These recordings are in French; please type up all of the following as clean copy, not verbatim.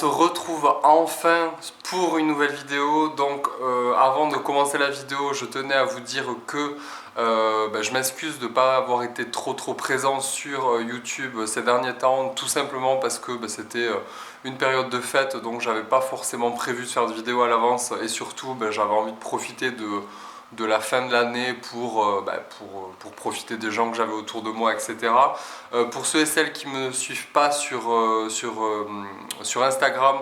se retrouve enfin pour une nouvelle vidéo. Donc avant de commencer la vidéo, je tenais à vous dire que je m'excuse de ne pas avoir été trop présent sur YouTube ces derniers temps, tout simplement parce que c'était une période de fête, donc j'avais pas forcément prévu de faire de vidéo à l'avance, et surtout j'avais envie de profiter de la fin de l'année pour profiter des gens que j'avais autour de moi, etc. Pour ceux et celles qui ne me suivent pas sur Instagram,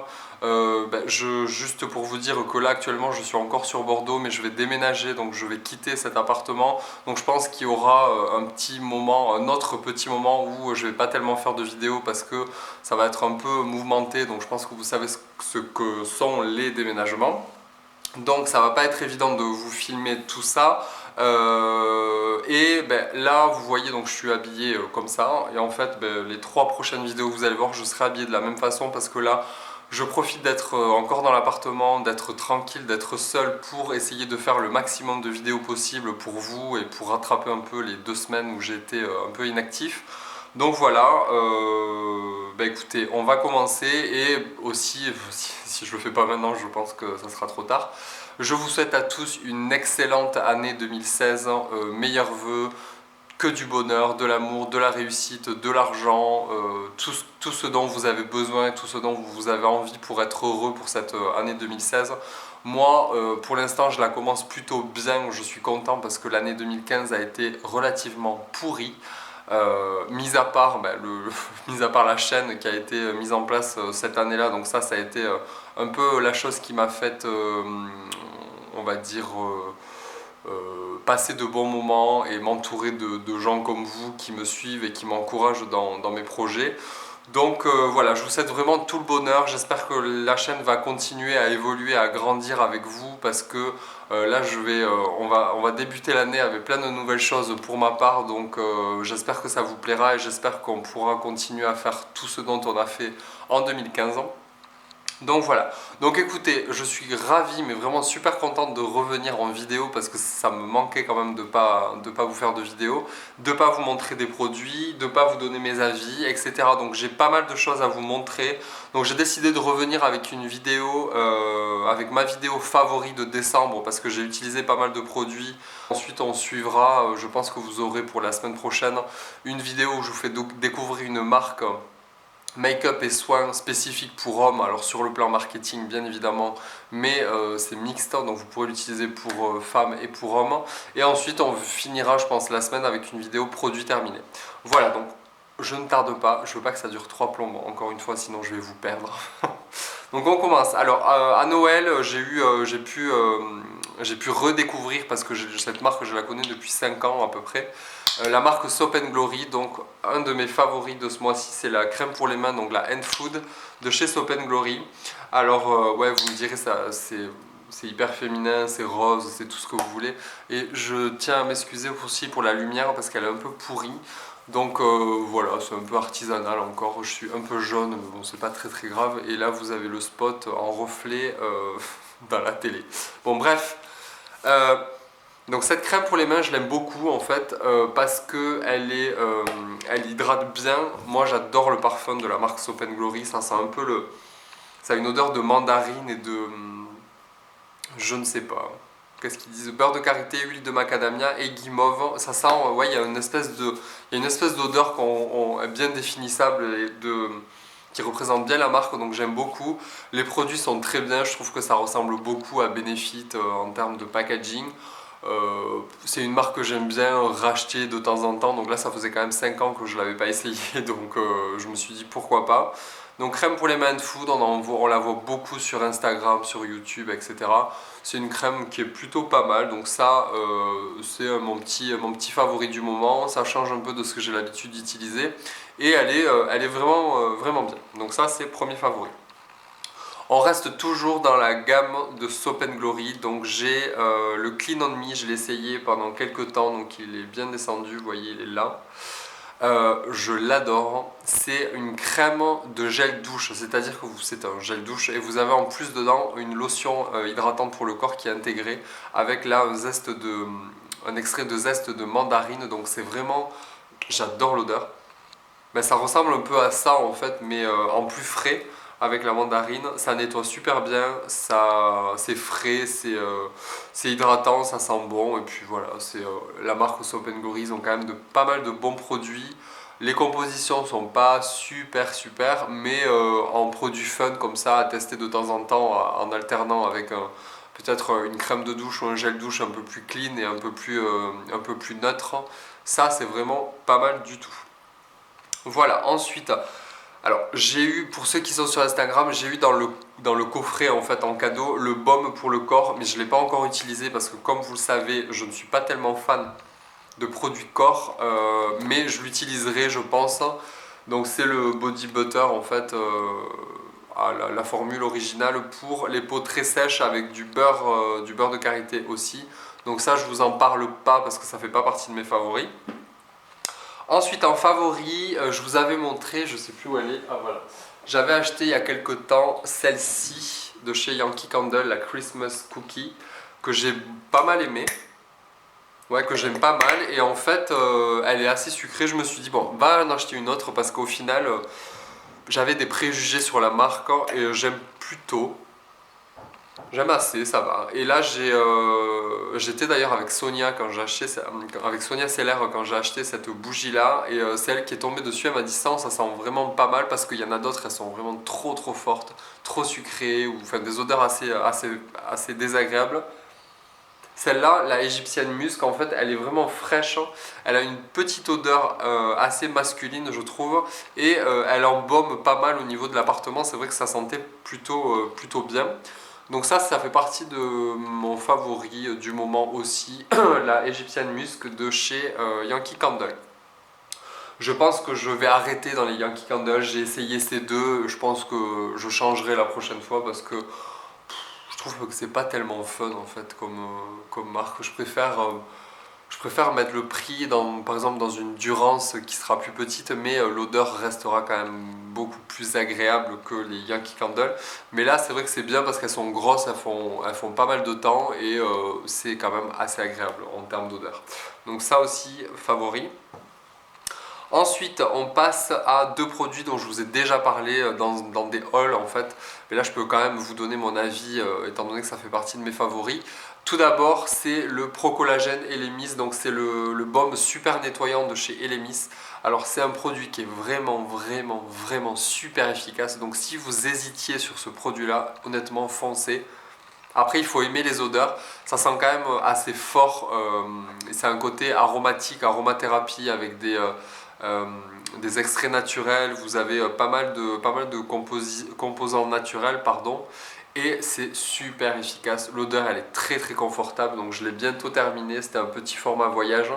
juste pour vous dire que là actuellement je suis encore sur Bordeaux, mais je vais déménager, donc je vais quitter cet appartement. Donc je pense qu'il y aura un autre petit moment où je vais pas tellement faire de vidéos parce que ça va être un peu mouvementé. Donc je pense que vous savez ce que sont les déménagements. Donc ça va pas être évident de vous filmer tout ça. Là vous voyez, donc je suis habillé comme ça, et en fait les 3 prochaines vidéos vous allez voir, je serai habillé de la même façon parce que là je profite d'être encore dans l'appartement, d'être tranquille, d'être seul pour essayer de faire le maximum de vidéos possible pour vous et pour rattraper un peu les 2 semaines où j'ai été un peu inactif. Donc voilà, écoutez, on va commencer, et aussi, si je le fais pas maintenant, je pense que ça sera trop tard. Je vous souhaite à tous une excellente année 2016, meilleurs vœux, que du bonheur, de l'amour, de la réussite, de l'argent, tout ce dont vous avez besoin et tout ce dont vous avez envie pour être heureux pour cette année 2016. Moi, pour l'instant, je la commence plutôt bien, je suis content parce que l'année 2015 a été relativement pourrie. Mis à part la chaîne qui a été mise en place cette année-là, donc ça a été un peu la chose qui m'a fait, on va dire, passer de bons moments et m'entourer de gens comme vous qui me suivent et qui m'encouragent dans mes projets. Donc voilà, je vous souhaite vraiment tout le bonheur. J'espère que la chaîne va continuer à évoluer, à grandir avec vous, parce que là on va débuter l'année avec plein de nouvelles choses pour ma part. Donc j'espère que ça vous plaira et j'espère qu'on pourra continuer à faire tout ce dont on a fait en 2015. Donc voilà, donc écoutez, je suis ravi, mais vraiment super contente de revenir en vidéo parce que ça me manquait quand même de pas vous faire de vidéo, de pas vous montrer des produits, de pas vous donner mes avis, etc. Donc j'ai pas mal de choses à vous montrer. Donc j'ai décidé de revenir avec une vidéo, avec ma vidéo favori de décembre, parce que j'ai utilisé pas mal de produits. Ensuite on suivra, je pense que vous aurez pour la semaine prochaine, une vidéo où je vous fais découvrir une marque make-up et soins spécifiques pour hommes, alors sur le plan marketing bien évidemment, mais c'est mixte, donc vous pourrez l'utiliser pour femmes et pour hommes. Et ensuite on finira, je pense, la semaine avec une vidéo produit terminé. Voilà, donc je ne tarde pas, je veux pas que ça dure 3 plombs encore une fois, sinon je vais vous perdre. Donc on commence. Alors à Noël, j'ai pu redécouvrir, parce que cette marque je la connais depuis 5 ans à peu près, la marque Soap & Glory. Donc un de mes favoris de ce mois-ci, c'est la crème pour les mains, donc la Hand Food de chez Soap & Glory. Alors ouais, vous me direz, c'est hyper féminin, c'est rose, c'est tout ce que vous voulez. Et je tiens à m'excuser aussi pour la lumière parce qu'elle est un peu pourrie. Donc voilà, c'est un peu artisanal encore, je suis un peu jaune, mais bon, c'est pas très grave. Et là vous avez le spot en reflet dans la télé. Bon bref, donc cette crème pour les mains je l'aime beaucoup en fait, parce que elle hydrate bien. Moi j'adore le parfum de la marque Soap & Glory, ça sent un peu ça a une odeur de mandarine et de, je ne sais pas, qu'est-ce qu'ils disent, beurre de karité, huile de macadamia et guimauve. Ça sent, ouais, il y a une espèce d'odeur bien définissable et qui représente bien la marque, donc j'aime beaucoup. Les produits sont très bien, je trouve que ça ressemble beaucoup à Benefit en termes de packaging. C'est une marque que j'aime bien racheter de temps en temps, donc là ça faisait quand même 5 ans que je ne l'avais pas essayé, donc je me suis dit pourquoi pas. Donc crème pour les mains de food, on la voit beaucoup sur Instagram, sur YouTube, etc. C'est une crème qui est plutôt pas mal, donc ça c'est mon petit favori du moment. Ça change un peu de ce que j'ai l'habitude d'utiliser et elle est vraiment bien. Donc ça c'est premier favori. On reste toujours dans la gamme de Soap & Glory, donc j'ai le Clean On Me, je l'ai essayé pendant quelques temps, donc il est bien descendu, vous voyez il est là. Je l'adore, c'est une crème de gel douche, c'est-à-dire que c'est un gel douche et vous avez en plus dedans une lotion hydratante pour le corps qui est intégrée avec là un extrait de zeste de mandarine, donc c'est vraiment, j'adore l'odeur. Ça ressemble un peu à ça en fait, mais en plus frais. avec la mandarine. Ça nettoie super bien, c'est frais, c'est hydratant, ça sent bon. Et puis voilà, la marque Soap & Glory, ils ont quand même pas mal de bons produits. Les compositions sont pas super, mais en produit fun comme ça, à tester de temps en temps en alternant avec peut-être une crème de douche ou un gel douche un peu plus clean et un peu plus neutre. Ça, c'est vraiment pas mal du tout. Voilà, ensuite, alors j'ai eu, pour ceux qui sont sur Instagram, j'ai eu dans le coffret en fait en cadeau le baume pour le corps, mais je ne l'ai pas encore utilisé parce que comme vous le savez, je ne suis pas tellement fan de produits corps, mais je l'utiliserai je pense. Donc c'est le body butter en fait, la formule originale pour les peaux très sèches avec du beurre de karité aussi. Donc ça je vous en parle pas parce que ça fait pas partie de mes favoris. Ensuite en favori, je vous avais montré, je sais plus où elle est, ah voilà. J'avais acheté il y a quelques temps celle-ci de chez Yankee Candle, la Christmas Cookie, que j'ai pas mal aimée. Ouais, que j'aime pas mal et en fait elle est assez sucrée. Je me suis dit bon, va en acheter une autre parce qu'au final j'avais des préjugés sur la marque et j'aime plutôt. J'aime assez, ça va. Et là j'étais d'ailleurs avec Sonia quand j'ai acheté avec Sonia Seller quand j'ai acheté cette bougie là et celle qui est tombée dessus elle m'a dit ça sent vraiment pas mal parce qu'il y en a d'autres elles sont vraiment trop fortes, trop sucrées ou enfin des odeurs assez désagréables. Celle-là, la égyptienne musc, en fait, elle est vraiment fraîche. Elle a une petite odeur assez masculine, je trouve. Et elle embaume pas mal au niveau de l'appartement. C'est vrai que ça sentait plutôt bien. Donc ça fait partie de mon favori du moment aussi. La égyptienne musc de chez Yankee Candle. Je pense que je vais arrêter dans les Yankee Candle. J'ai essayé ces deux. Je pense que je changerai la prochaine fois parce que je trouve que c'est pas tellement fun en fait comme marque. Je préfère mettre le prix par exemple dans une Durance qui sera plus petite, mais l'odeur restera quand même beaucoup plus agréable que les Yankee Candle. Mais là, c'est vrai que c'est bien parce qu'elles sont grosses, elles font pas mal de temps et c'est quand même assez agréable en termes d'odeur. Donc ça aussi, favori. Ensuite, on passe à deux produits dont je vous ai déjà parlé dans des hauls en fait. Mais là, je peux quand même vous donner mon avis étant donné que ça fait partie de mes favoris. Tout d'abord, c'est le Pro Collagène Elemis. Donc, c'est le baume super nettoyant de chez Elemis. Alors, c'est un produit qui est vraiment super efficace. Donc, si vous hésitiez sur ce produit-là, honnêtement, foncez. Après, il faut aimer les odeurs. Ça sent quand même assez fort. C'est un côté aromatique, aromathérapie avec des extraits naturels. Vous avez pas mal de composants naturels, pardon. Et c'est super efficace. L'odeur, elle est très confortable. Donc, je l'ai bientôt terminé. C'était un petit format voyage.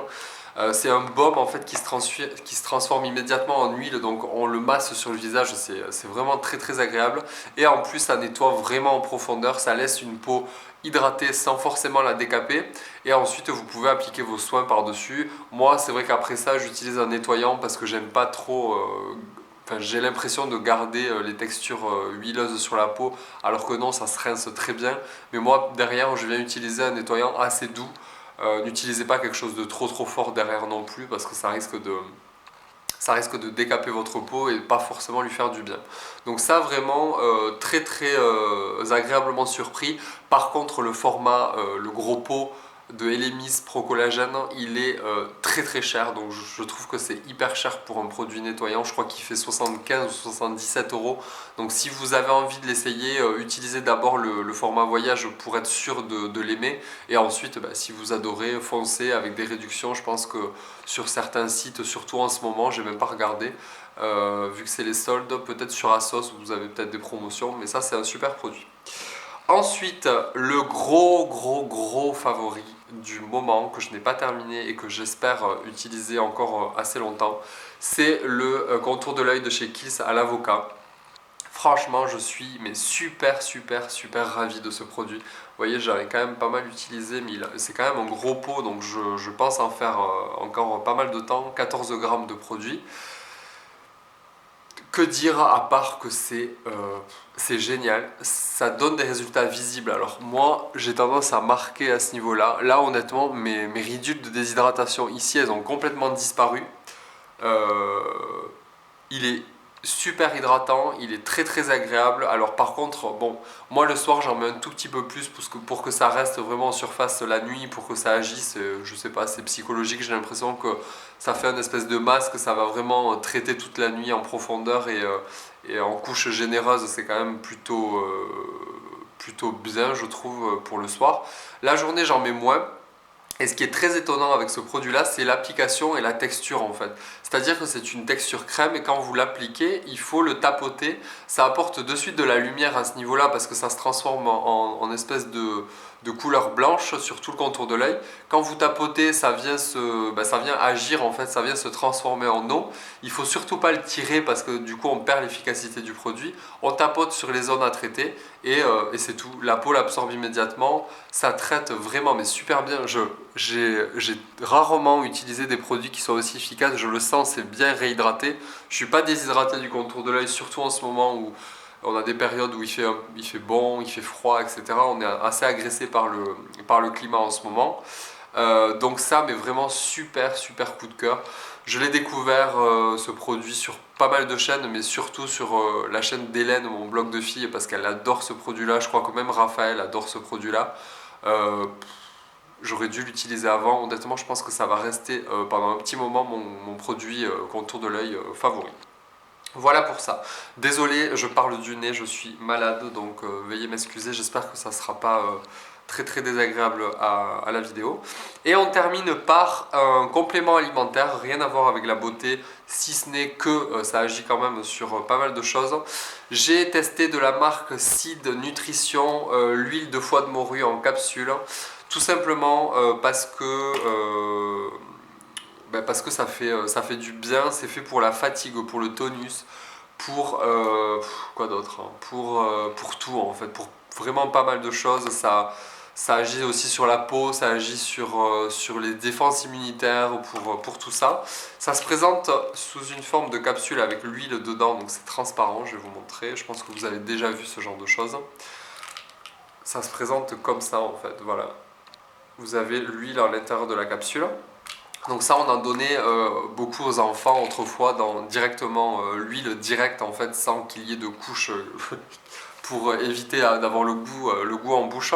C'est un baume en fait qui se transforme immédiatement en huile, donc on le masse sur le visage, c'est vraiment très agréable. Et en plus, ça nettoie vraiment en profondeur, ça laisse une peau hydratée sans forcément la décaper. Et ensuite, vous pouvez appliquer vos soins par-dessus. Moi, c'est vrai qu'après ça, j'utilise un nettoyant parce que j'aime pas trop. Enfin, j'ai l'impression de garder les textures huileuses sur la peau, alors que non, ça se rince très bien. Mais moi, derrière, je viens utiliser un nettoyant assez doux. N'utilisez pas quelque chose de trop fort derrière non plus parce que ça risque de décaper votre peau et pas forcément lui faire du bien. Donc ça vraiment très agréablement surpris. Par contre le format, le gros pot de Elemis Pro Collagène, il est très cher. Donc je trouve que c'est hyper cher pour un produit nettoyant. Je crois qu'il fait 75 ou 77 euros. Donc si vous avez envie de l'essayer, utilisez d'abord le format voyage pour être sûr de l'aimer. Et ensuite, si vous adorez, foncez avec des réductions. Je pense que sur certains sites, surtout en ce moment, j'ai même pas regardé, vu que c'est les soldes, peut-être sur Asos, vous avez peut-être des promotions, mais ça c'est un super produit. Ensuite, le gros favori du moment que je n'ai pas terminé et que j'espère utiliser encore assez longtemps, c'est le contour de l'œil de chez Kiehl's à l'avocat. Franchement, je suis mais super ravi de ce produit. Vous voyez, j'avais quand même pas mal utilisé, mais c'est quand même un gros pot, donc je pense en faire encore pas mal de temps, 14 grammes de produit. Que dire à part que c'est génial, ça donne des résultats visibles. Alors moi, j'ai tendance à marquer à ce niveau-là. Là, honnêtement, mes ridules de déshydratation ici, elles ont complètement disparu. Euh, il est super hydratant, il est très agréable. Alors par contre, bon, moi le soir j'en mets un tout petit peu plus pour que ça reste vraiment en surface la nuit, pour que ça agisse, je sais pas, c'est psychologique, j'ai l'impression que ça fait un espèce de masque, ça va vraiment traiter toute la nuit en profondeur et en couche généreuse, c'est quand même plutôt bien je trouve pour le soir. La journée j'en mets moins. Et ce qui est très étonnant avec ce produit-là, c'est l'application et la texture en fait. C'est-à-dire que c'est une texture crème et quand vous l'appliquez, il faut le tapoter. Ça apporte de suite de la lumière à ce niveau-là parce que ça se transforme en espèce de couleur blanche sur tout le contour de l'œil. Quand vous tapotez, ça vient agir en fait, ça vient se transformer en eau. Il faut surtout pas le tirer parce que du coup on perd l'efficacité du produit. On tapote sur les zones à traiter et c'est tout. La peau l'absorbe immédiatement. Ça traite vraiment mais super bien. J'ai rarement utilisé des produits qui sont aussi efficaces, je le sens, c'est bien réhydraté. Je suis pas déshydraté du contour de l'œil, surtout en ce moment où on a des périodes où il fait bon, il fait froid, etc. On est assez agressé par le climat en ce moment. Donc ça, mais vraiment super coup de cœur. Je l'ai découvert ce produit sur pas mal de chaînes, mais surtout sur la chaîne d'Hélène, mon blog de filles, parce qu'elle adore ce produit-là. Je crois que même Raphaël adore ce produit-là. Euh, J'aurais dû l'utiliser avant. Honnêtement, je pense que ça va rester pendant un petit moment mon produit contour de l'œil favori. Voilà pour ça. Désolé, je parle du nez, je suis malade, donc veuillez m'excuser. J'espère que ça ne sera pas très désagréable à la vidéo. Et on termine par un complément alimentaire, rien à voir avec la beauté, si ce n'est que ça agit quand même sur pas mal de choses. J'ai testé de la marque Seed Nutrition, l'huile de foie de morue en capsule. Tout simplement parce que ça fait du bien, c'est fait pour la fatigue, pour le tonus, pour quoi d'autre, hein, pour tout en fait, pour vraiment pas mal de choses. Ça agit aussi sur la peau, ça agit sur les défenses immunitaires, pour tout ça. Ça se présente sous une forme de capsule avec l'huile dedans, donc c'est transparent, je vais vous montrer. Je pense que vous avez déjà vu ce genre de choses. Ça se présente comme ça en fait, voilà. Vous avez l'huile à l'intérieur de la capsule. Donc ça, on en donnait beaucoup aux enfants autrefois, directement l'huile directe en fait, sans qu'il y ait de couche pour éviter d'avoir le goût en bouche.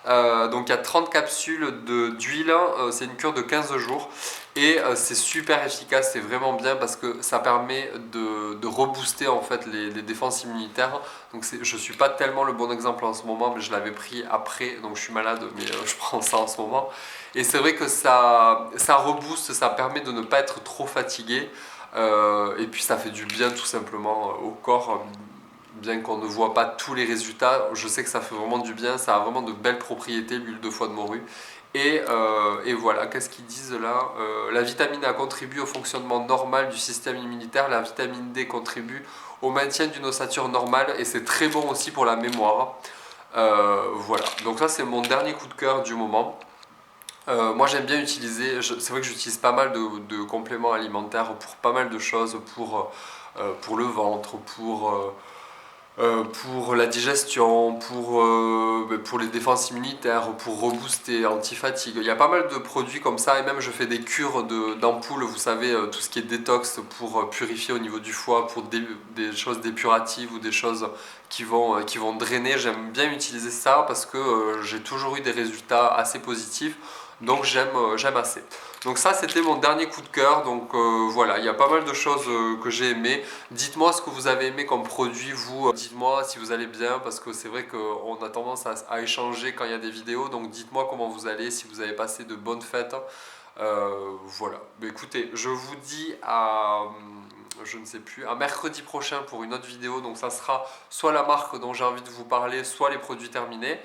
Donc il y a 30 capsules d'huile, c'est une cure de 15 jours et c'est super efficace, c'est vraiment bien parce que ça permet de rebooster en fait les défenses immunitaires. Donc je ne suis pas tellement le bon exemple en ce moment, mais je l'avais pris après, donc je suis malade, mais je prends ça en ce moment. Et c'est vrai que ça rebooste, ça permet de ne pas être trop fatigué et puis ça fait du bien tout simplement au corps. Bien qu'on ne voit pas tous les résultats, je sais que ça fait vraiment du bien, ça a vraiment de belles propriétés, l'huile de foie de morue. Et voilà, qu'est-ce qu'ils disent là la vitamine A contribue au fonctionnement normal du système immunitaire, la vitamine D contribue au maintien d'une ossature normale et c'est très bon aussi pour la mémoire. Voilà, donc ça c'est mon dernier coup de cœur du moment. Moi j'aime bien utiliser, c'est vrai que j'utilise pas mal de compléments alimentaires pour pas mal de choses, pour le ventre, pour la digestion, pour les défenses immunitaires, pour rebooster, anti-fatigue. Il y a pas mal de produits comme ça et même je fais des cures d'ampoules, vous savez, tout ce qui est détox pour purifier au niveau du foie, pour des choses dépuratives ou des choses qui vont drainer. J'aime bien utiliser ça parce que j'ai toujours eu des résultats assez positifs, donc j'aime assez. Donc ça c'était mon dernier coup de cœur, donc voilà, il y a pas mal de choses que j'ai aimées. Dites-moi ce que vous avez aimé comme produit, vous, dites-moi si vous allez bien, parce que c'est vrai qu'on a tendance à échanger quand il y a des vidéos, donc dites-moi comment vous allez, si vous avez passé de bonnes fêtes. Voilà, mais écoutez, je vous dis je ne sais plus, à mercredi prochain pour une autre vidéo, donc ça sera soit la marque dont j'ai envie de vous parler, soit les produits terminés.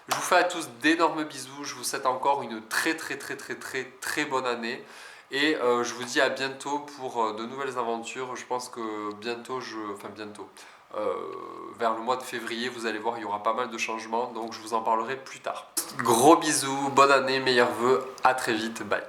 Je vous fais à tous d'énormes bisous, je vous souhaite encore une très bonne année et je vous dis à bientôt pour de nouvelles aventures. Je pense que bientôt, vers le mois de février, vous allez voir, il y aura pas mal de changements, donc je vous en parlerai plus tard. Gros bisous, bonne année, meilleurs vœux, à très vite, bye.